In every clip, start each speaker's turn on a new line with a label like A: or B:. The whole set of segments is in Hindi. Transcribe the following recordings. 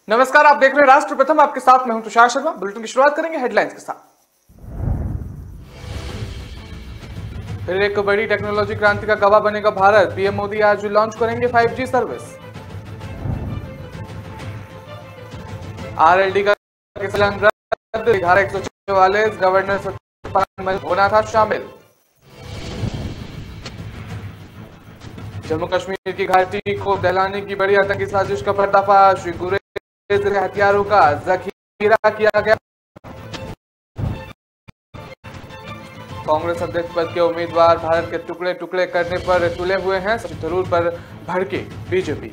A: नमस्कार, आप देख रहे हैं राष्ट्र प्रथम। आपके साथ मैं हूं तुषार शर्मा। बुलेटिन की शुरुआत करेंगे हेडलाइंस के साथ। फिर एक बड़ी टेक्नोलॉजी क्रांति का गवाह बनेगा भारत। पीएम मोदी आज लॉन्च करेंगे 5G सर्विस। आरएलडी का रद्द, धारा 144, गवर्नर सत्यपाल होना था शामिल। जम्मू कश्मीर की घाटी को दहलाने की बड़ी आतंकी साजिश का पर्दाफाश। गुरेज से हथियारों का जखीरा किया गया। कांग्रेस अध्यक्ष पद के उम्मीदवार भारत के टुकड़े टुकड़े करने पर तुले हुए हैं। शशि थरूर पर भड़की बीजेपी।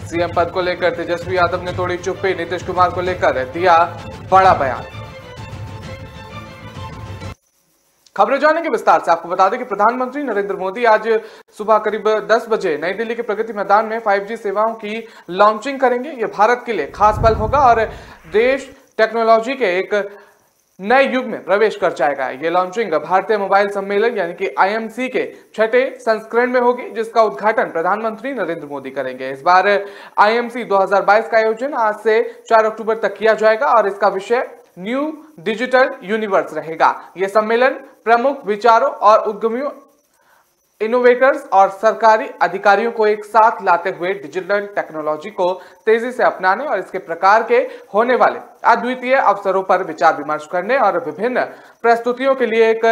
A: सीएम पद को लेकर तेजस्वी यादव ने तोड़ी चुप्पी। नीतीश कुमार को लेकर दिया बड़ा बयान। खबरें जाने के विस्तार से। आपको बता दें कि प्रधानमंत्री नरेंद्र मोदी आज सुबह करीब 10 बजे नई दिल्ली के प्रगति मैदान में 5G सेवाओं की लॉन्चिंग करेंगे। यह भारत के लिए खास पल होगा और देश टेक्नोलॉजी के एक नए युग में प्रवेश कर जाएगा। ये लॉन्चिंग भारतीय मोबाइल सम्मेलन यानी कि IMC के 6ठे संस्करण में होगी, जिसका उद्घाटन प्रधानमंत्री नरेंद्र मोदी करेंगे। इस बार IMC 2022 का आयोजन आज से 4 अक्टूबर तक किया जाएगा और इसका विषय न्यू डिजिटल यूनिवर्स रहेगा। यह सम्मेलन प्रमुख विचारों और उद्यमियों, इनोवेटर्स और सरकारी अधिकारियों को एक साथ लाते हुए डिजिटल टेक्नोलॉजी को तेजी से अपनाने और इसके प्रकार के होने वाले अद्वितीय अवसरों पर विचार विमर्श करने और विभिन्न प्रस्तुतियों के लिए एक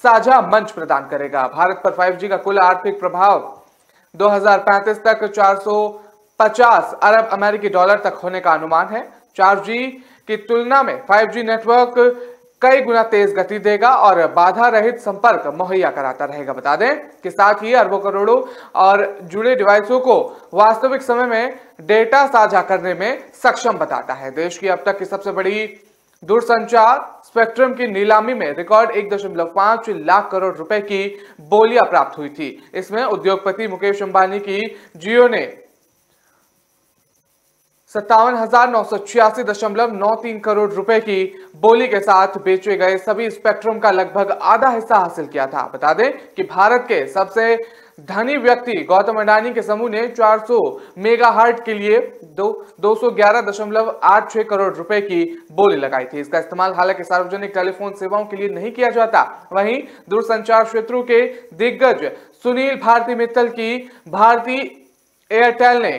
A: साझा मंच प्रदान करेगा। भारत पर 5G का कुल आर्थिक प्रभाव 2035 तक 450 अरब अमेरिकी डॉलर तक होने का अनुमान है। 4G की तुलना में 5G नेटवर्क कई गुना तेज गति देगा और बाधा रहित संपर्क मुहैया कराता रहेगा। बता दें कि साथ ही अरबों करोड़ों और जुड़े डिवाइसों को वास्तविक समय में डेटा साझा करने में सक्षम बताता है। देश की अब तक की सबसे बड़ी दूरसंचार स्पेक्ट्रम की नीलामी में रिकॉर्ड 1.5 लाख करोड़ रुपए की बोलियां प्राप्त हुई थी। इसमें उद्योगपति मुकेश अंबानी की जियो ने 57,986.93 करोड़ रुपए की बोली के साथ बेचे गए सभी स्पेक्ट्रम का लगभग आधा हिस्सा हासिल किया था। बता दें कि भारत के सबसे धनी व्यक्ति गौतम अडानी के समूह ने 400 मेगाहर्ट्ज के लिए 211.86 करोड़ रुपए की बोली लगाई थी। इसका इस्तेमाल हालांकि सार्वजनिक टेलीफोन सेवाओं के लिए नहीं किया जाता। वहीं दूरसंचार क्षेत्रों के दिग्गज सुनील भारती मित्तल की भारती एयरटेल ने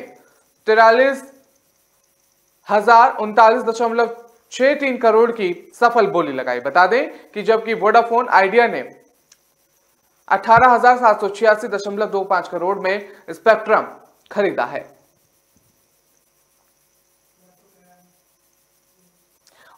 A: 43,039.63 करोड़ की सफल बोली लगाई। बता दें कि जबकि वोडाफोन आइडिया ने 18,786.25 करोड़ में स्पेक्ट्रम खरीदा है।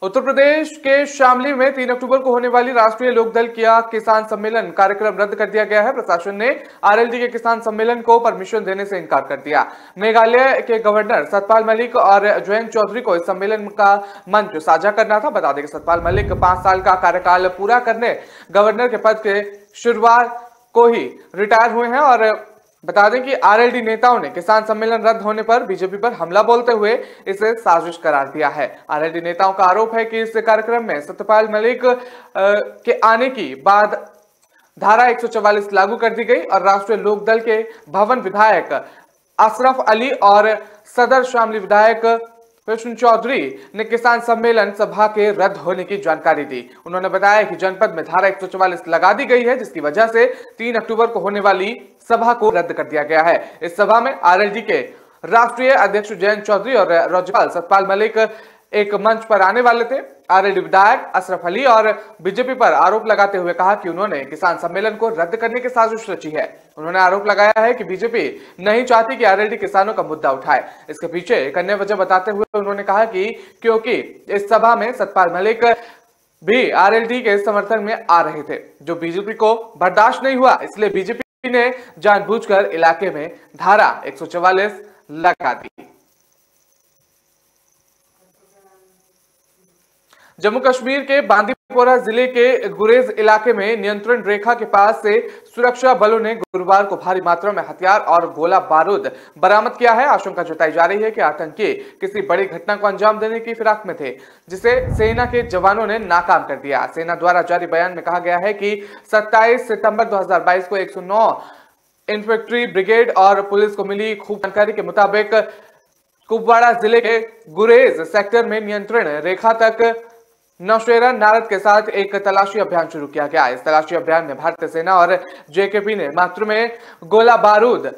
A: उत्तर प्रदेश के शामली में 3 अक्टूबर को होने वाली राष्ट्रीय लोकदल का किसान सम्मेलन कार्यक्रम रद्द कर दिया गया है। प्रशासन ने आरएलडी के किसान सम्मेलन को परमिशन देने से इनकार कर दिया। मेघालय के गवर्नर सतपाल मलिक और जयंत चौधरी को इस सम्मेलन का मंच साझा करना था। बता दें कि सतपाल मलिक 5 साल का कार्यकाल पूरा करने गवर्नर के पद के शुरुआत को ही रिटायर हुए हैं और बता दें कि आरएलडी नेताओं ने किसान सम्मेलन रद्द होने पर बीजेपी पर हमला बोलते हुए इसे साजिश करार दिया है। आरएलडी नेताओं का आरोप है कि इस कार्यक्रम में सत्यपाल मलिक के आने की बाद धारा 144 लागू कर दी गई और राष्ट्रीय लोकदल के भवन विधायक अशरफ अली और सदर शामली विधायक कृष्ण चौधरी ने किसान सम्मेलन सभा के रद्द होने की जानकारी दी। उन्होंने बताया कि जनपद में धारा 144 लगा दी गई है, जिसकी वजह से 3 अक्टूबर को होने वाली सभा को रद्द कर दिया गया है। इस सभा में आरएलडी के राष्ट्रीय अध्यक्ष जयंत चौधरी और राज्यपाल सतपाल मलिक एक मंच पर आने वाले थे। आरएलडी विधायक अशरफ अली और बीजेपी पर आरोप लगाते हुए कहा कि उन्होंने किसान सम्मेलन को रद्द करने की साजिश रची है। उन्होंने आरोप लगाया है कि बीजेपी नहीं चाहती कि आरएलडी किसानों का मुद्दा उठाए। इसके पीछे एक अन्य वजह बताते हुए उन्होंने कहा कि क्योंकि इस सभा में सतपाल मलिक भी आरएलडी के समर्थन में आ रहे थे, जो बीजेपी को बर्दाश्त नहीं हुआ, इसलिए बीजेपी ने जानबूझकर इलाके में धारा 144 लगा दी। जम्मू कश्मीर के बांदीपोरा जिले के गुरेज इलाके में नियंत्रण रेखा के पास से सुरक्षा बलों ने गुरुवार को भारी मात्रा में हथियार और गोला बारूद बरामद किया है। आशंका जताई जा रही है कि आतंकी किसी बड़ी घटना को अंजाम देने की फिराक में थे, जिसे सेना के जवानों ने नाकाम कर दिया। सेना द्वारा जारी बयान में कहा गया है कि 27 सितंबर 2022 को 109 इन्फेंट्री ब्रिगेड और पुलिस को मिली खूब जानकारी के मुताबिक कुपवाड़ा जिले के गुरेज सेक्टर में नियंत्रण रेखा तक नौशेरा नारद के साथ एक तलाशी अभियान शुरू किया गया। इस तलाशी अभियान में भारतीय सेना और जेकेपी ने मात्र में गोला बारूद,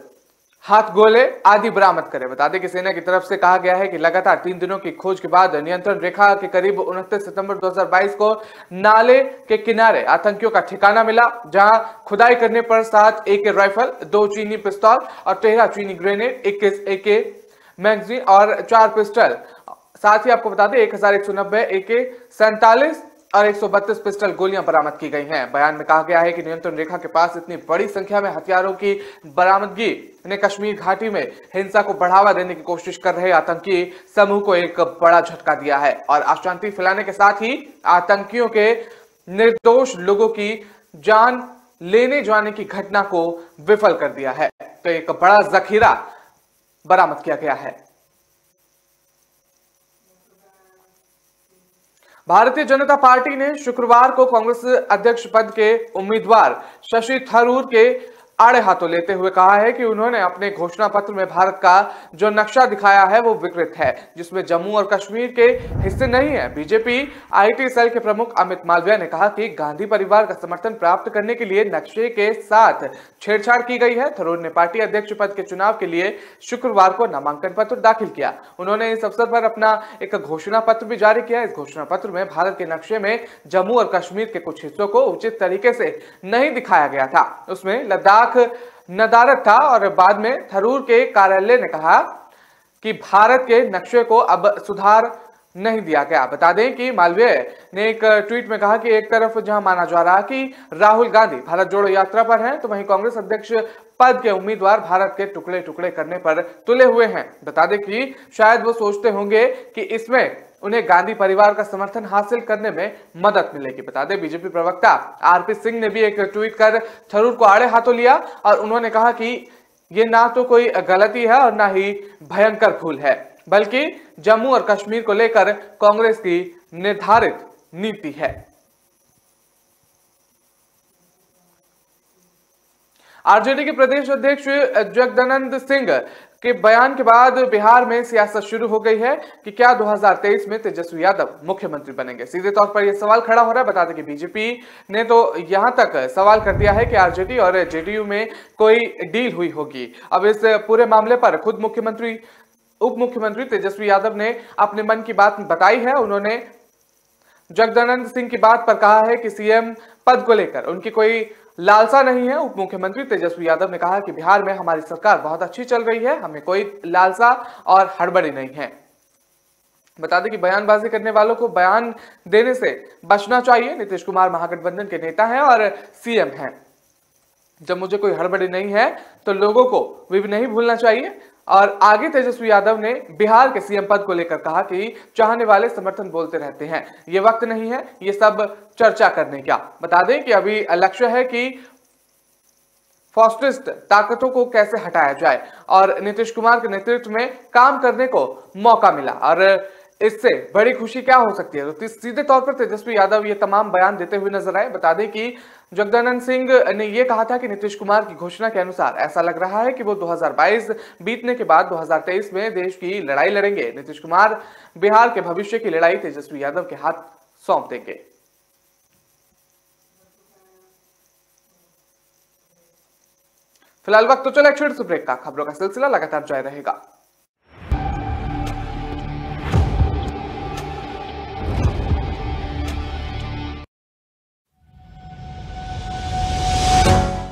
A: हाथ गोले आदि बरामद करे। बता दें कि सेना की तरफ से कहा गया है कि लगातार 3 दिनों की खोज के बाद नियंत्रण रेखा के करीब 29 सितंबर 2022 को नाले के किनारे आतंकियों का ठिकाना मिला, जहां खुदाई करने पर 7 AK राइफल, 2 चीनी पिस्तौल और 13 चीनी ग्रेनेड, 21 AK मैगजीन और 4 पिस्टल, साथ ही आपको बता दें 1190 AK-47 और 132 पिस्टल गोलियां बरामद की गई हैं। बयान में कहा गया है कि नियंत्रण रेखा के पास इतनी बड़ी संख्या में हथियारों की बरामदगी ने कश्मीर घाटी में हिंसा को बढ़ावा देने की कोशिश कर रहे आतंकी समूह को एक बड़ा झटका दिया है और अशांति फैलाने के साथ ही आतंकियों के निर्दोष लोगों की जान लेने जाने की घटना को विफल कर दिया है। तो एक बड़ा जखीरा बरामद किया गया है। भारतीय जनता पार्टी ने शुक्रवार को कांग्रेस अध्यक्ष पद के उम्मीदवार शशि थरूर के आड़े हाथों लेते हुए कहा है कि उन्होंने अपने घोषणा पत्र में भारत का जो नक्शा दिखाया है वो विकृत है, जिसमें जम्मू और कश्मीर के हिस्से नहीं है। बीजेपी IT सेल के प्रमुख अमित मालवीय ने कहा कि गांधी परिवार का समर्थन प्राप्त करने के लिए नक्शे के साथ छेड़छाड़ की गई है। थरूर ने पार्टी अध्यक्ष पद के चुनाव के लिए शुक्रवार को नामांकन पत्र दाखिल किया। उन्होंने इस अवसर पर अपना एक घोषणा पत्र भी जारी किया। इस घोषणा पत्र में भारत के नक्शे में जम्मू और कश्मीर के कुछ हिस्सों को उचित तरीके से नहीं दिखाया गया था। उसमें लद्दाख नदारत था और बाद में थरूर के कार्यालय ने कहा कि भारत के नक्शे को अब सुधार नहीं दिया गया। बता दें कि मालवीय ने एक ट्वीट में कहा कि एक तरफ जहां माना जा रहा कि राहुल गांधी भारत जोड़ो यात्रा पर हैं, तो वहीं कांग्रेस अध्यक्ष पद के उम्मीदवार भारत के टुकड़े टुकड़े करने पर तुले हुए हैं। बता दें कि शायद वो सोचते होंगे कि इसमें उन्हें गांधी परिवार का समर्थन हासिल करने में मदद मिलेगी। बता दें बीजेपी प्रवक्ता RP सिंह ने भी एक ट्वीट कर थरूर को आड़े हाथों लिया और उन्होंने कहा कि ये ना तो कोई गलती है और ना ही भयंकर भूल है, बल्कि जम्मू और कश्मीर को लेकर कांग्रेस की निर्धारित नीति है। आरजेडी के प्रदेश अध्यक्ष जगदानंद सिंह के बयान के बाद बिहार में सियासत शुरू हो गई है कि क्या 2023 में तेजस्वी यादव मुख्यमंत्री बनेंगे। सीधे तौर पर यह सवाल खड़ा हो रहा है। बता दें कि बीजेपी ने तो यहां तक सवाल कर दिया है कि आरजेडी और जेडीयू में कोई डील हुई होगी। अब इस पूरे मामले पर खुद उप मुख्यमंत्री तेजस्वी यादव ने अपने मन की बात बताई है। उन्होंने जगदानंद सिंह की बात पर कहा है कि CM पद को लेकर उनकी कोई लालसा नहीं है। उप मुख्यमंत्री तेजस्वी यादव ने कहा कि बिहार में हमारी सरकार बहुत अच्छी चल रही है, हमें कोई लालसा और हड़बड़ी नहीं है। बता दें कि बयानबाजी करने वालों को बयान देने से बचना चाहिए। नीतीश कुमार महागठबंधन के नेता हैं और CM हैं। जब मुझे कोई हड़बड़ी नहीं है तो लोगों को भी नहीं भूलना चाहिए। और आगे तेजस्वी यादव ने बिहार के CM पद को लेकर कहा कि चाहने वाले समर्थन बोलते रहते हैं, ये वक्त नहीं है ये सब चर्चा करने का। बता दें कि अभी लक्ष्य है कि फासिस्ट ताकतों को कैसे हटाया जाए और नीतीश कुमार के नेतृत्व में काम करने को मौका मिला और इससे बड़ी खुशी क्या हो सकती है। तो सीधे तौर पर तेजस्वी यादव ये तमाम बयान देते हुए नजर आए। बता दें कि जगदानंद सिंह ने यह कहा था कि नीतीश कुमार की घोषणा के अनुसार ऐसा लग रहा है कि वो 2022 बीतने के बाद 2023 में देश की लड़ाई लड़ेंगे। नीतीश कुमार बिहार के भविष्य की लड़ाई तेजस्वी यादव के हाथ सौंप देंगे। फिलहाल वक्त तो चला एक छोटे से ब्रेक का। खबरों का सिलसिला लगातार जारी रहेगा।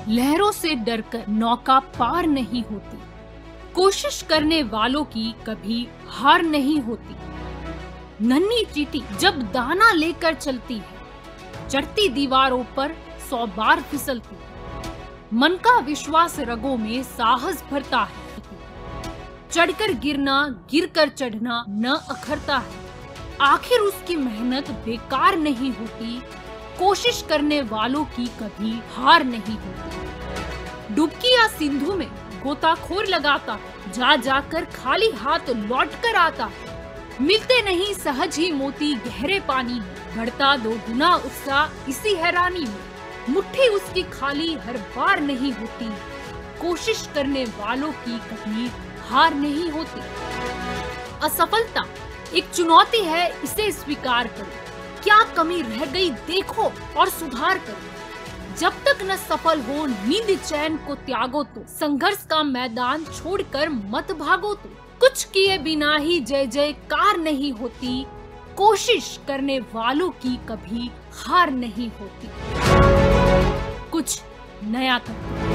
B: लहरों से डरकर नौका पार नहीं होती, कोशिश करने वालों की कभी हार नहीं होती। नन्ही चींटी जब दाना लेकर चलती है, चढ़ती दीवारों पर 100 बार फिसलती है। मन का विश्वास रगों में साहस भरता है, चढ़कर गिरना गिरकर चढ़ना न अखरता है। आखिर उसकी मेहनत बेकार नहीं होती, कोशिश करने वालों की कभी हार नहीं होती। डुबकी या सिंधु में गोताखोर लगाता है, जा जाकर खाली हाथ लौट कर आता है। मिलते नहीं सहज ही मोती गहरे पानी में, बढ़ता 2 गुना उत्साह इसी हैरानी में। मुट्ठी उसकी खाली हर बार नहीं होती, कोशिश करने वालों की कभी हार नहीं होती। असफलता एक चुनौती है, इसे स्वीकार करो। क्या कमी रह गई देखो और सुधार करो। जब तक न सफल हो नींद चैन को त्यागो तो, संघर्ष का मैदान छोड़कर मत भागो तो। कुछ किए बिना ही जय जयकार नहीं होती, कोशिश करने वालों की कभी हार नहीं होती। कुछ नया करो।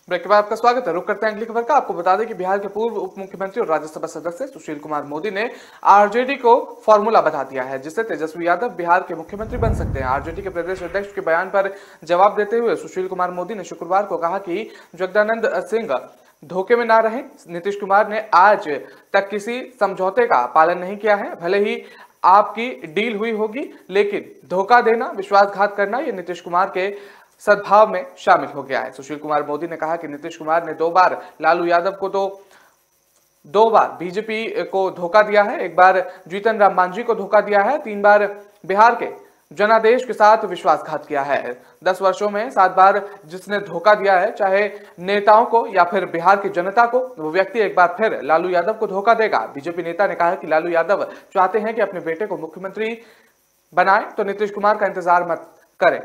A: ब्रेक के बाद आपका स्वागत है। रुक करते हैं अगली खबर का। आपको बता दें कि बिहार के पूर्व उप मुख्यमंत्री और राज्यसभा सदस्य सुशील कुमार मोदी ने आरजेडी को फॉर्मूला बता दिया है जिससे तेजस्वी यादव बिहार के मुख्यमंत्री बन सकते हैं। आरजेडी के प्रदेश अध्यक्ष के बयान पर जवाब देते हुए सुशील कुमार मोदी ने शुक्रवार को कहा कि जगदानंद सिंह धोखे में ना रहे। नीतीश कुमार ने आज तक किसी समझौते का पालन नहीं किया है। भले ही आपकी डील हुई होगी, लेकिन धोखा देना, विश्वासघात करना ये नीतीश कुमार के सद्भाव में शामिल हो गया है। सुशील कुमार मोदी ने कहा कि नीतीश कुमार ने 2 बार लालू यादव को तो 2 बार बीजेपी को धोखा दिया है, 1 बार जीतन राम मांझी को धोखा दिया है, 3 बार बिहार के जनादेश के साथ विश्वासघात किया है। 10 वर्षों में 7 बार जिसने धोखा दिया है, चाहे नेताओं को या फिर बिहार की जनता को, वो व्यक्ति एक बार फिर लालू यादव को धोखा देगा। बीजेपी नेता ने कहा कि लालू यादव चाहते हैं कि अपने बेटे को मुख्यमंत्री बनाए, तो नीतीश कुमार का इंतजार मत करें।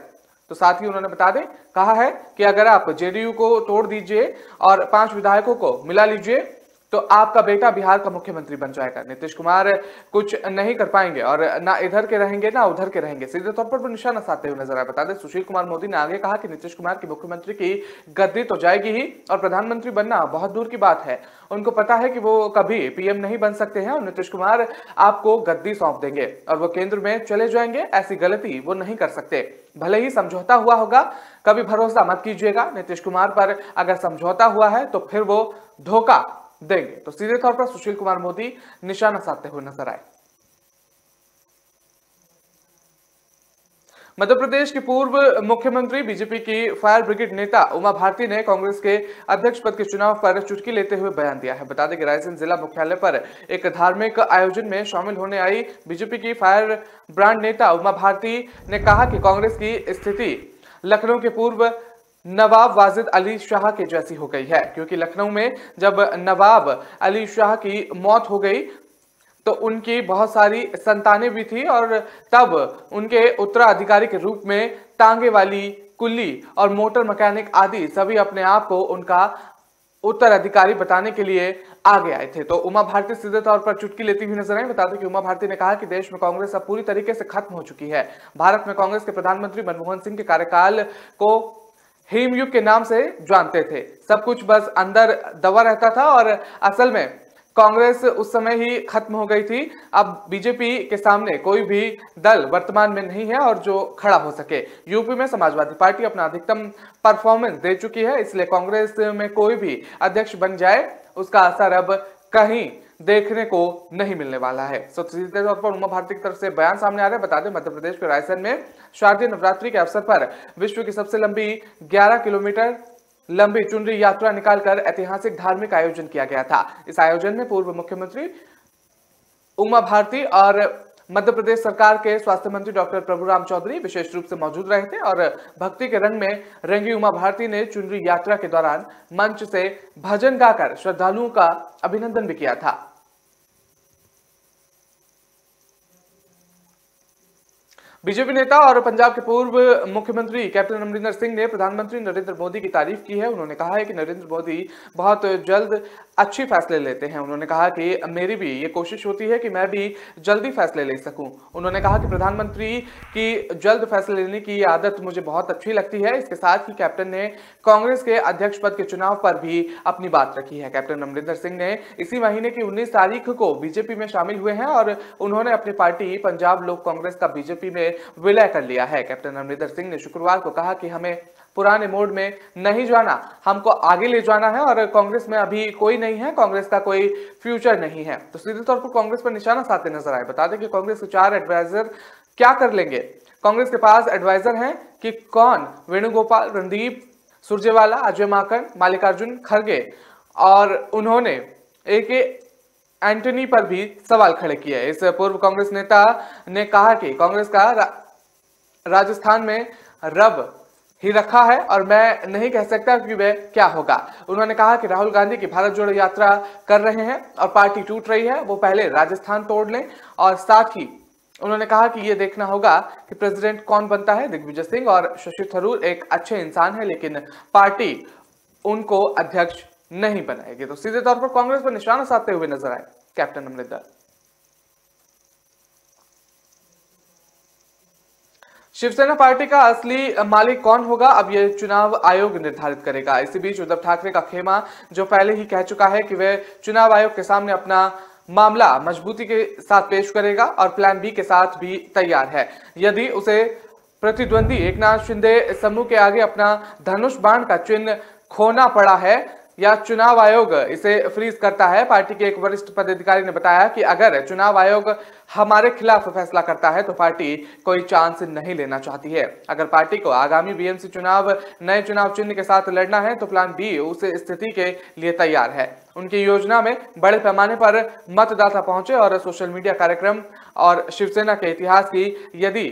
A: तो साथ ही उन्होंने बता दें, कहा है कि अगर आप जेडीयू को तोड़ दीजिए और 5 विधायकों को मिला लीजिए तो आपका बेटा बिहार का मुख्यमंत्री बन जाएगा। नीतीश कुमार कुछ नहीं कर पाएंगे और ना इधर के रहेंगे ना उधर के रहेंगे, सीधे तौर पर निशाना साधते हुए नजर आए। बता दें, सुशील कुमार मोदी ने आगे कहा कि नीतीश कुमार की मुख्यमंत्री की गद्दी तो जाएगी ही और प्रधानमंत्री बनना बहुत दूर की बात है। उनको पता है कि वो कभी पीएम नहीं बन सकते हैं और नीतीश कुमार आपको गद्दी सौंप देंगे और वो केंद्र में चले जाएंगे। ऐसी गलती वो नहीं कर सकते। भले ही समझौता हुआ होगा, कभी भरोसा मत कीजिएगा नीतीश कुमार पर। अगर समझौता हुआ है तो फिर वो धोखा देंगे। तो सीधे तौर पर सुशील कुमार मोदी निशाना साधते हुए नजर आए। मध्य प्रदेश की पूर्व मुख्यमंत्री बीजेपी की फायर ब्रिगेड नेता उमा भारती ने कांग्रेस के अध्यक्ष पद के चुनाव पर चुटकी लेते हुए बयान दिया है। बता दें कि रायसेन जिला मुख्यालय पर एक धार्मिक आयोजन में शामिल होने आई बीजेपी की फायर ब्रांड नेता उमा भारती ने कहा कि कांग्रेस की स्थिति लखनऊ के पूर्व नवाब वाजिद अली शाह के जैसी हो गई है, क्योंकि लखनऊ में जब नवाब अली शाह की मौत हो गई तो उनकी बहुत सारी संतानें भी थी और तब उनके उत्तराधिकारी के रूप में टांगे वाली, कुल्ली और मोटर मैकेनिक आदि सभी अपने आप को उनका उत्तराधिकारी बताने के लिए आगे आए थे। तो उमा भारती सीधे तौर पर चुटकी लेती हुई नजर आई। बता दें कि उमा भारती ने कहा कि देश में कांग्रेस अब पूरी तरीके से खत्म हो चुकी है। भारत में कांग्रेस के प्रधानमंत्री मनमोहन सिंह के कार्यकाल को हिमयुग के नाम से जानते थे। सब कुछ बस अंदर दबा रहता था और असल में कांग्रेस उस समय ही खत्म हो गई थी। अब बीजेपी के सामने कोई भी दल वर्तमान में नहीं है और जो खड़ा हो सके। यूपी में समाजवादी पार्टी अपना अधिकतम परफॉर्मेंस दे चुकी है, इसलिए कांग्रेस में कोई भी अध्यक्ष बन जाए उसका असर अब कहीं देखने को नहीं मिलने वाला है। सीधे तौर पर उमा भारती की तरफ से बयान सामने आ रहा है। बता दें, मध्य प्रदेश के रायसेन में शारदीय नवरात्रि के अवसर पर विश्व की सबसे लंबी 11 किलोमीटर लंबी चुनरी यात्रा निकालकर ऐतिहासिक धार्मिक आयोजन किया गया था। इस आयोजन में पूर्व मुख्यमंत्री उमा भारती और मध्य प्रदेश सरकार के स्वास्थ्य मंत्री डॉक्टर प्रभुराम चौधरी विशेष रूप से मौजूद रहे थे और भक्ति के रंग में रंगी उमा भारती ने चुनरी यात्रा के दौरान मंच से भजन गाकर श्रद्धालुओं का अभिनंदन भी किया था। बीजेपी नेता और पंजाब के पूर्व मुख्यमंत्री कैप्टन अमरिंदर सिंह ने प्रधानमंत्री नरेंद्र मोदी की तारीफ की है। उन्होंने कहा है कि नरेंद्र मोदी बहुत जल्द अच्छी फैसले लेते हैं। उन्होंने कहा कि मेरी भी ये कोशिश होती है कि मैं भी जल्दी फैसले ले सकूं। उन्होंने कहा कि प्रधानमंत्री की जल्द फैसले लेने की आदत मुझे बहुत अच्छी लगती है। इसके साथ ही कैप्टन ने कांग्रेस के अध्यक्ष पद के चुनाव पर भी अपनी बात रखी है। कैप्टन अमरिंदर सिंह ने इसी महीने की 19 तारीख को बीजेपी में शामिल हुए हैं और उन्होंने अपनी पार्टी पंजाब लोक कांग्रेस का बीजेपी में विलय कर लिया है। कैप्टन अमरिंदर सिंह ने शुक्रवार को कहा कि हमें पुराने मोड में नहीं जाना, हमको आगे ले जाना है और कांग्रेस में अभी कोई नहीं है, कांग्रेस का कोई फ्यूचर नहीं है। तो सीधे तौर पर कांग्रेस पर निशाना साधते नजर आए। बता दें कि कांग्रेस के 4 एडवाइजर क्या कर लेंगे। कांग्रेस के पास एडवाइजर हैं कि कौन, वेणुगोपाल, रणदीप सुरजेवाला, अजय माकन, मल्लिकार्जुन खड़गे और उन्होंने ए.के. एंटनी पर भी सवाल खड़े किए। इस पूर्व कांग्रेस नेता ने कहा कि कांग्रेस का राजस्थान में रब ही रखा है और मैं नहीं कह सकता कि वह क्या होगा। उन्होंने कहा कि राहुल गांधी की भारत जोड़ो यात्रा कर रहे हैं और पार्टी टूट रही है, वो पहले राजस्थान तोड़ लें। और साथ ही उन्होंने कहा कि ये देखना होगा कि प्रेसिडेंट कौन बनता है। दिग्विजय सिंह और शशि थरूर एक अच्छे इंसान है, लेकिन पार्टी उनको अध्यक्ष नहीं बनाएगी। तो सीधे तौर पर कांग्रेस पर निशाना साधते हुए नजर आए कैप्टन अमरिंदर। शिवसेना पार्टी का असली मालिक कौन होगा, अब यह चुनाव आयोग निर्धारित करेगा। इसी बीच उद्धव ठाकरे का खेमा जो पहले ही कह चुका है कि वह चुनाव आयोग के सामने अपना मामला मजबूती के साथ पेश करेगा और प्लान बी के साथ भी तैयार है। यदि उसे प्रतिद्वंदी एकनाथ शिंदे समूह के आगे अपना धनुष बाण का चिन्ह खोना पड़ा है या चुनाव आयोग इसे फ्रीज करता है। पार्टी के एक वरिष्ठ पदाधिकारी ने बताया कि अगर चुनाव आयोग हमारे खिलाफ फैसला करता है तो पार्टी कोई चांस नहीं लेना चाहती है। अगर पार्टी को आगामी बीएमसी चुनाव नए चुनाव चिन्ह के साथ लड़ना है तो प्लान बी उस स्थिति के लिए तैयार है। उनकी योजना में बड़े पैमाने पर मतदाता पहुंचे और सोशल मीडिया कार्यक्रम और शिवसेना के इतिहास की यदि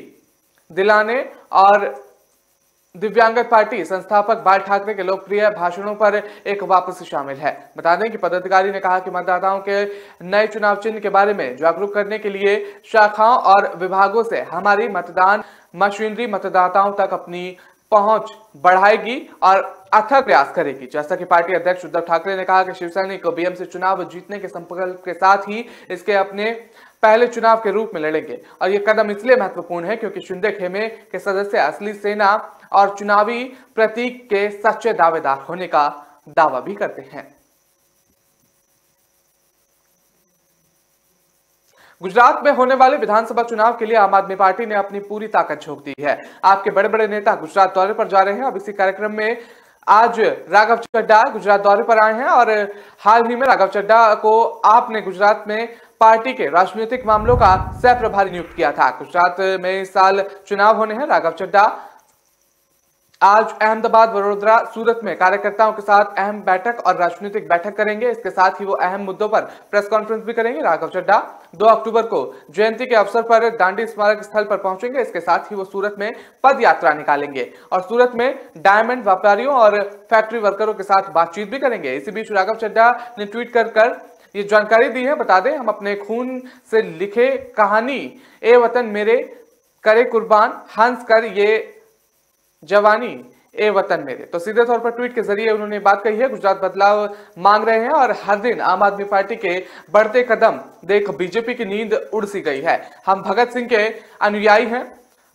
A: दिलाने और दिव्यांगत पार्टी संस्थापक बाल ठाकरे के लोकप्रिय भाषणों पर एक वापसी शामिल है। बता दें कि पदाधिकारी ने कहा कि मतदाताओं के नए चुनाव चिन्ह के बारे में जागरूक करने के लिए शाखाओं और विभागों से हमारी मतदान मशीनरी मतदाताओं तक अपनी पहुंच बढ़ाएगी और अथक प्रयास करेगी। जैसा कि पार्टी अध्यक्ष उद्धव ठाकरे ने कहा कि शिवसैनिक बीएमसी चुनाव जीतने के संकल्प के साथ ही इसके अपने पहले चुनाव के रूप में लड़ेंगे और यह कदम इसलिए महत्वपूर्ण है क्योंकि शिंदे खेमे के सदस्य असली सेना और चुनावी प्रतीक के सच्चे दावेदार होने का दावा भी करते हैं। गुजरात में होने वाले विधानसभा चुनाव के लिए आम आदमी पार्टी ने अपनी पूरी ताकत झोंक दी है। आपके बड़े बड़े नेता गुजरात दौरे पर जा रहे हैं। अब इसी कार्यक्रम में आज राघव चड्ढा गुजरात दौरे पर आए हैं और हाल ही में राघव चड्ढा को आपने गुजरात में पार्टी के राजनीतिक मामलों का सह प्रभारी नियुक्त किया था। गुजरात में इस साल चुनाव होने हैं। राघव चड्ढा आज अहमदाबाद, वडोदरा, सूरत में कार्यकर्ताओं के साथ अहम बैठक और राजनीतिक बैठक करेंगे। इसके साथ ही वो अहम मुद्दों पर प्रेस कॉन्फ्रेंस भी करेंगे। राघव चड्ढा 2 अक्टूबर को जयंती के अवसर पर दांडी स्मारक स्थल पर पहुंचेंगे। इसके साथ ही वो सूरत में पद यात्रा निकालेंगे और सूरत में डायमंड व्यापारियों और फैक्ट्री वर्करों के साथ बातचीत भी करेंगे। इसी बीच राघव चड्ढा ने ट्वीट कर ये जानकारी दी है। बता दें, हम अपने खून से लिखे कहानी ए वतन मेरे करे कुर्बान, हंस कर ये जवानी ए वतन मेरे। तो सीधे तौर पर ट्वीट के जरिए उन्होंने बात कही है। गुजरात बदलाव मांग रहे हैं और हर दिन आम आदमी पार्टी के बढ़ते कदम देख बीजेपी की नींद उड़ सी गई है। हम भगत सिंह के अनुयायी हैं,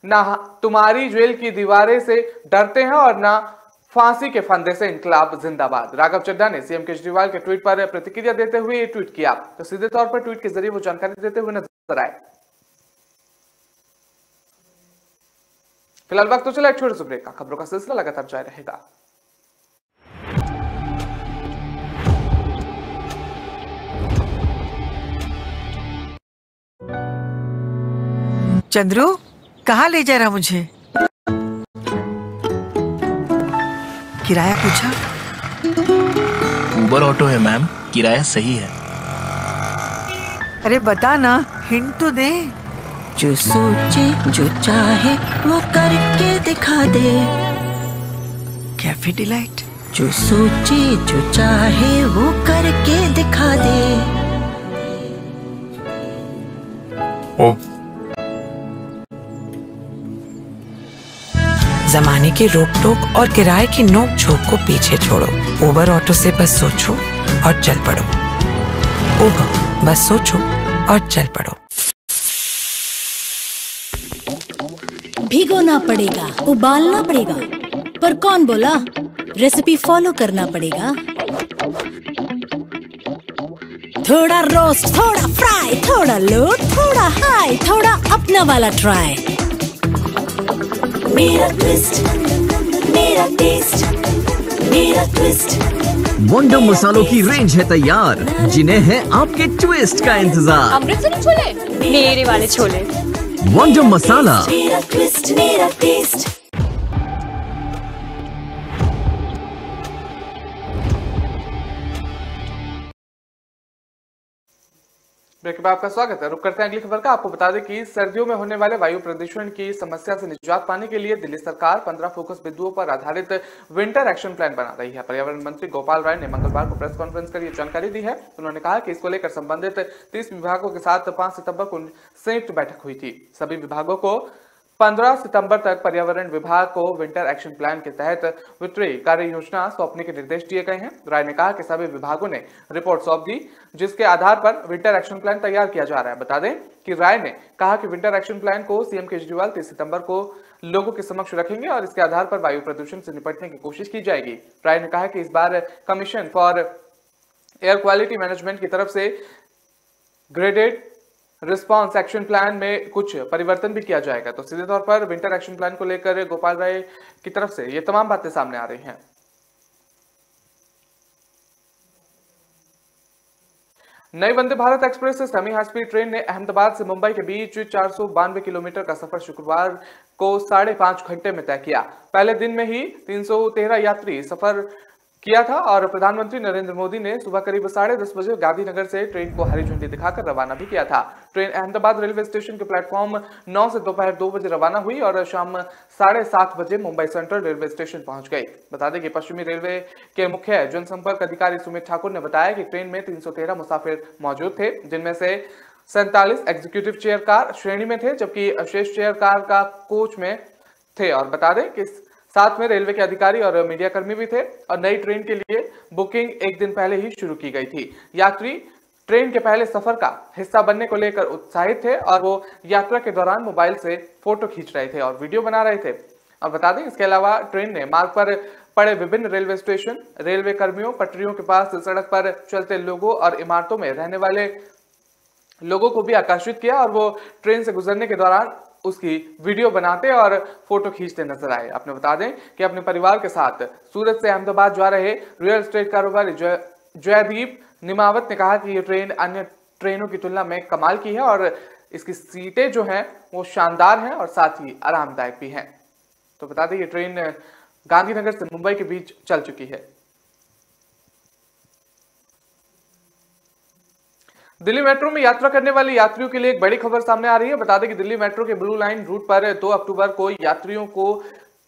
A: ना तुम्हारी जेल की दीवारें से डरते हैं और ना फांसी के फंदे से इनकलाब जिंदाबाद। राघव चड्ढा ने सीएम केजरीवाल के ट्वीट पर प्रतिक्रिया देते हुए ये ट्वीट किया। तो सीधे तौर पर ट्वीट के जरिए वो जानकारी देते हुए नजर आए। फिलहाल वक्त तो चला एक छोटे से ब्रेक का। खबरों का सिलसिला लगातार जारी रहेगा।
C: चंद्रू, कहाँ ले जा रहा मुझे? किराया पूछा?
D: उबर ऑटो है मैम, किराया सही है।
C: अरे बता ना, हिंट तो दे।
E: जो सोचे जो चाहे वो करके दिखा दे।
C: Cafe delight.
E: जो सोचे जो चाहे वो करके दिखा दे।
D: ओ
C: जमाने की रोक टोक और किराए की नोक झोंक को पीछे छोड़ो। उबर ऑटो से बस सोचो और चल पड़ो। उबर, बस सोचो और चल पड़ो।
F: भिगोना पड़ेगा, उबालना पड़ेगा, पर कौन बोला? रेसिपी फॉलो करना पड़ेगा। थोड़ा रोस्ट, थोड़ा फ्राई, थोड़ा लो, थोड़ा हाई, थोड़ा अपना वाला ट्राई। मेरा ट्विस्ट, मेरा टेस्ट, मेरा ट्विस्ट।
G: वंडर मसालों की रेंज है तैयार, जिन्हें है आपके ट्विस्ट का इंतजार।
H: अमृतसरी छोले, मेरे वाले छोले।
G: वंडर मसाला।
F: मेरा ट्विस्ट, मेरा टेस्ट।
A: ब्रेक के बाद आपका स्वागत है। रुक करते हैं अगली खबर का। आपको बता दें कि सर्दियों में होने वाले वायु प्रदूषण की समस्या से निजात पाने के लिए दिल्ली सरकार 15 फोकस बिंदुओं पर आधारित विंटर एक्शन प्लान बना रही है। पर्यावरण मंत्री गोपाल राय ने मंगलवार को प्रेस कॉन्फ्रेंस कर ये जानकारी दी है। उन्होंने कहा कि इसको लेकर संबंधित 30 विभागों के साथ 5 सितंबर को संयुक्त बैठक हुई थी। सभी विभागों को 15 सितंबर तक पर्यावरण विभाग को विंटर एक्शन प्लान के तहत वित्तीय कार्य योजना सौंपने के निर्देश दिए गए हैं। राय ने कहा कि सभी विभागों ने रिपोर्ट सौंप दी, जिसके आधार पर विंटर एक्शन प्लान तैयार किया जा रहा है। बता दें कि राय ने कहा कि विंटर एक्शन प्लान को सीएम केजरीवाल 30 सितंबर को लोगों के समक्ष रखेंगे और इसके आधार पर वायु प्रदूषण से निपटने की कोशिश की जाएगी। राय ने कहा कि इस बार commission for air quality management की तरफ से ग्रेडेड रिस्पांस एक्शन प्लान में कुछ परिवर्तन भी किया जाएगा। तो सीधे तौर पर विंटर एक्शन प्लान को लेकर गोपाल राय की तरफ से ये तमाम बातें सामने आ रही हैं। नई Vande Bharat express semi high speed train ने अहमदाबाद से मुंबई के बीच 492 किलोमीटर का सफर शुक्रवार को 5.5 घंटे में तय किया। पहले दिन में ही 313 यात्री सफर किया था और प्रधानमंत्री नरेंद्र मोदी ने सुबह करीब 10:30 बजे गांधीनगर से ट्रेन को हरी झंडी दिखाकर रवाना भी किया था। ट्रेन अहमदाबाद रेलवे स्टेशन के प्लेटफॉर्म 9 से दोपहर 2 बजे रवाना हुई और शाम 7:30 बजे मुंबई सेंट्रल रेलवे स्टेशन पहुंच गई। बता दें कि पश्चिमी रेलवे के मुख्य जनसंपर्क अधिकारी सुमित ठाकुर ने बताया कि ट्रेन में 313 मुसाफिर मौजूद थे, जिनमें से 47 एग्जीक्यूटिव चेयर कार श्रेणी में थे, जबकि शेष चेयर कार का कोच में थे। और बता दें कि साथ में रेलवे के अधिकारी और मीडिया कर्मी भी थे और नई ट्रेन के लिए बुकिंग एक दिन पहले ही शुरू की गई थी। यात्री ट्रेन के पहले सफर का हिस्सा बनने को लेकर उत्साहित थे और वो यात्रा के दौरान मोबाइल से फोटो खींच रहे थे और वीडियो बना रहे थे। अब बता दें इसके अलावा ट्रेन ने मार्ग पर पड़े विभिन्न रेलवे स्टेशन, रेलवे कर्मियों, पटरियों के पास सड़क पर चलते लोगों और इमारतों में रहने वाले लोगों को भी आकर्षित किया और वो ट्रेन से गुजरने के दौरान उसकी वीडियो बनाते और फोटो खींचते नजर आए। आपने बता दें कि अपने परिवार के साथ सूरत से अहमदाबाद जा रहे रियल एस्टेट कारोबारी जयदीप निमावत ने कहा कि ये ट्रेन अन्य ट्रेनों की तुलना में कमाल की है और इसकी सीटें जो हैं वो शानदार हैं और साथ ही आरामदायक भी हैं। तो बता दें ये ट्रेन गांधीनगर से मुंबई के बीच चल चुकी है। दिल्ली मेट्रो में यात्रा करने वाले यात्रियों के लिए एक बड़ी खबर सामने आ रही है। बता दें कि दिल्ली मेट्रो के ब्लू लाइन रूट पर 2 अक्टूबर को यात्रियों को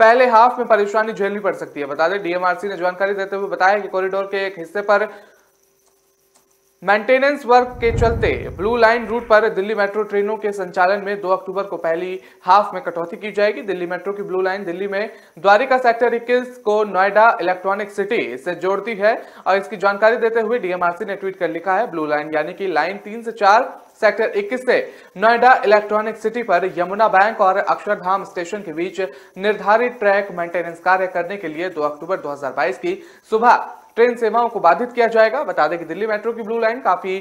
A: पहले हाफ में परेशानी झेलनी पड़ सकती है। बता दें डीएमआरसी ने जानकारी देते हुए बताया कि कॉरिडोर के एक हिस्से पर मेंटेनेंस वर्क के चलते ब्लू लाइन रूट पर दिल्ली मेट्रो ट्रेनों के संचालन में 2 अक्टूबर को पहली हाफ में कटौती की जाएगी। दिल्ली मेट्रो की ब्लू लाइन दिल्ली में द्वारिका सेक्टर 21 को नोएडा इलेक्ट्रॉनिक सिटी से जोड़ती है और इसकी जानकारी देते हुए डीएमआरसी ने ट्वीट कर लिखा है, ब्लू लाइन यानी कि लाइन 3 से 4 सेक्टर 21 से नोएडा इलेक्ट्रॉनिक सिटी पर यमुना बैंक और अक्षरधाम स्टेशन के बीच निर्धारित ट्रैक मेंटेनेंस कार्य करने के लिए 2 अक्टूबर 2022 की सुबह ट्रेन सेवाओं को बाधित किया जाएगा। बता दें कि दिल्ली मेट्रो की ब्लू लाइन काफी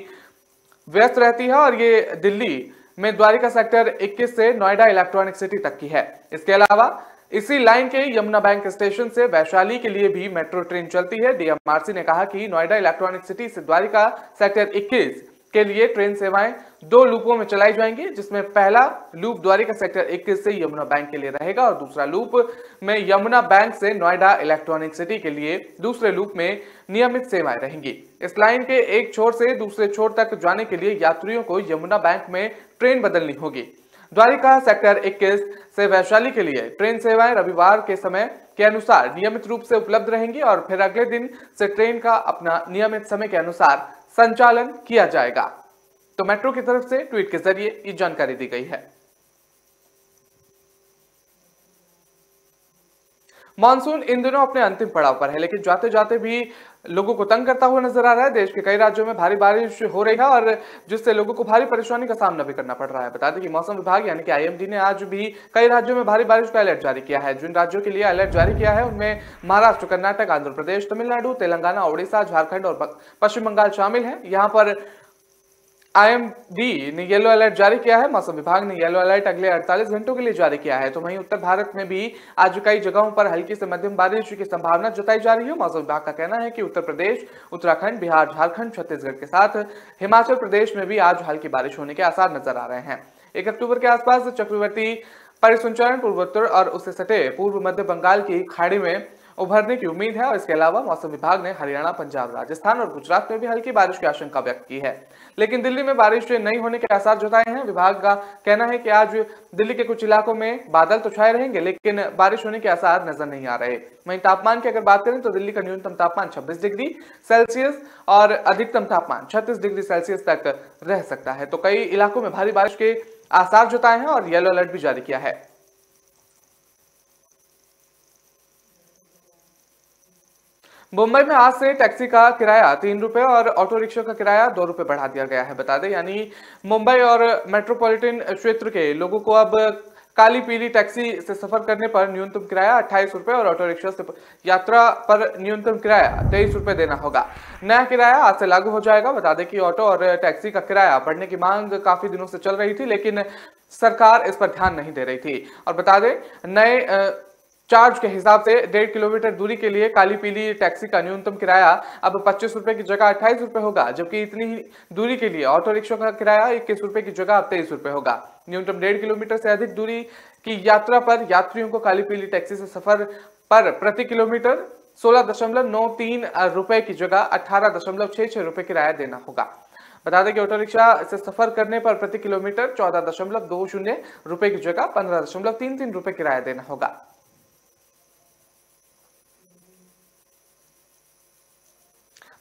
A: व्यस्त रहती है और ये दिल्ली में द्वारिका सेक्टर 21 से नोएडा इलेक्ट्रॉनिक सिटी तक की है। इसके अलावा इसी लाइन के यमुना बैंक स्टेशन से वैशाली के लिए भी मेट्रो ट्रेन चलती है। डीएमआरसी ने कहा कि नोएडा इलेक्ट्रॉनिक सिटी से द्वारिका सेक्टर 21 के लिए ट्रेन सेवाएं 2 लूपों में चलाई जाएंगी, जिसमें पहला लूप द्वारिका सेक्टर 21 से यमुना बैंक के लिए रहेगा और दूसरा लूप में यमुना बैंक से नोएडा इलेक्ट्रॉनिक सिटी के लिए दूसरे लूप में नियमित सेवाएं रहेंगी। इस लाइन के एक छोर से दूसरे छोर तक जाने के लिए यात्रियों को यमुना बैंक में ट्रेन बदलनी होगी। द्वारिका सेक्टर 21 से वैशाली के लिए ट्रेन सेवाएं रविवार के समय के अनुसार नियमित रूप से उपलब्ध रहेंगी और फिर अगले दिन से ट्रेन का अपना नियमित समय के अनुसार संचालन किया जाएगा। तो मेट्रो की तरफ से ट्वीट के जरिए ये जानकारी दी गई है। मानसून इन दिनों अपने अंतिम पड़ाव पर है, लेकिन जाते जाते भी लोगों को तंग करता हुआ नजर आ रहा है। देश के कई राज्यों में भारी बारिश हो रही है और जिससे लोगों को भारी परेशानी का सामना भी करना पड़ रहा है। बता दें कि मौसम विभाग यानी कि आईएमडी ने आज भी कई राज्यों में भारी बारिश का अलर्ट जारी किया है। जिन राज्यों के लिए अलर्ट जारी किया है उनमें महाराष्ट्र, कर्नाटक, आंध्र प्रदेश, तमिलनाडु, तेलंगाना, ओडिशा, झारखंड और पश्चिम बंगाल शामिल है। यहाँ पर आईएमडी ने येलो अलर्ट जारी किया है। मौसम विभाग ने येलो अलर्ट अगले 48 घंटों के लिए जारी किया है। तो वहीं उत्तर भारत में भी आज कई जगहों पर हल्की से मध्यम बारिश की संभावना जताई जा रही है। मौसम विभाग का कहना है कि उत्तर प्रदेश, उत्तराखंड, बिहार, झारखंड, छत्तीसगढ़ के साथ हिमाचल प्रदेश में भी आज हल्की बारिश होने के आसार नजर आ रहे हैं। 1 अक्टूबर के आसपास चक्रवर्ती परिसंचरण पूर्वोत्तर और उससे सटे पूर्व मध्य बंगाल की खाड़ी में उभरने की उम्मीद है। और इसके अलावा मौसम विभाग ने हरियाणा, पंजाब, राजस्थान और गुजरात में भी हल्की बारिश की आशंका व्यक्त की है। लेकिन दिल्ली में बारिश नहीं होने के आसार जताए हैं। विभाग का कहना है कि आज दिल्ली के कुछ इलाकों में बादल तो छाए रहेंगे, लेकिन बारिश होने के आसार नजर नहीं आ रहे। वहीं तापमान की अगर बात करें तो दिल्ली का न्यूनतम तापमान 26 डिग्री सेल्सियस और अधिकतम तापमान 36 डिग्री सेल्सियस तक रह सकता है। तो कई इलाकों में भारी बारिश के आसार जताए हैं और येलो अलर्ट भी जारी किया है। मुंबई में आज से टैक्सी का किराया 3 रुपए और ऑटो रिक्शा का किराया 2 रुपए बढ़ा दिया गया है। बता दें, यानी मुंबई और मेट्रोपॉलिटन क्षेत्र के लोगों को अब काली पीली टैक्सी से सफर करने पर न्यूनतम किराया 28 रुपए और ऑटो रिक्शा से यात्रा पर न्यूनतम किराया 23 रुपए देना होगा। नया किराया आज से लागू हो जाएगा। बता दें कि ऑटो और टैक्सी का किराया बढ़ने की मांग काफी दिनों से चल रही थी, लेकिन सरकार इस पर ध्यान नहीं दे रही थी। और बता दें, नए चार्ज के हिसाब से 1.5 किलोमीटर दूरी के लिए काली पीली टैक्सी का न्यूनतम किराया अब 25 रुपए की जगह 28 रुपए होगा, जबकि इतनी ही दूरी के लिए ऑटो रिक्शा का किराया 21 रुपए की जगह अब 23 रुपए होगा। न्यूनतम 1.5 किलोमीटर से अधिक दूरी की यात्रा पर यात्रियों को काली पीली टैक्सी से सफर पर प्रति किलोमीटर 16.93 रुपए की जगह 18.66 रुपए किराया देना होगा। बता दें कि ऑटो रिक्शा से सफर करने पर प्रति किलोमीटर 14.20 रुपए की जगह 15.33 रुपए किराया देना होगा।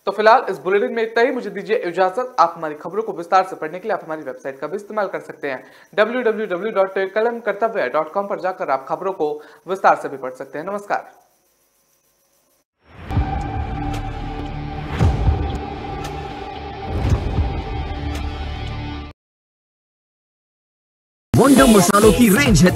A: तो फिलहाल इस बुलेटिन में इतना ही। मुझे दीजिए इजाजत। आप हमारी खबरों को विस्तार से पढ़ने के लिए आप हमारी वेबसाइट का भी इस्तेमाल कर सकते हैं। www.kalamkartavya.com पर जाकर आप खबरों को विस्तार से भी पढ़ सकते हैं। नमस्कार।
G: वंडर मसालों की रेंज है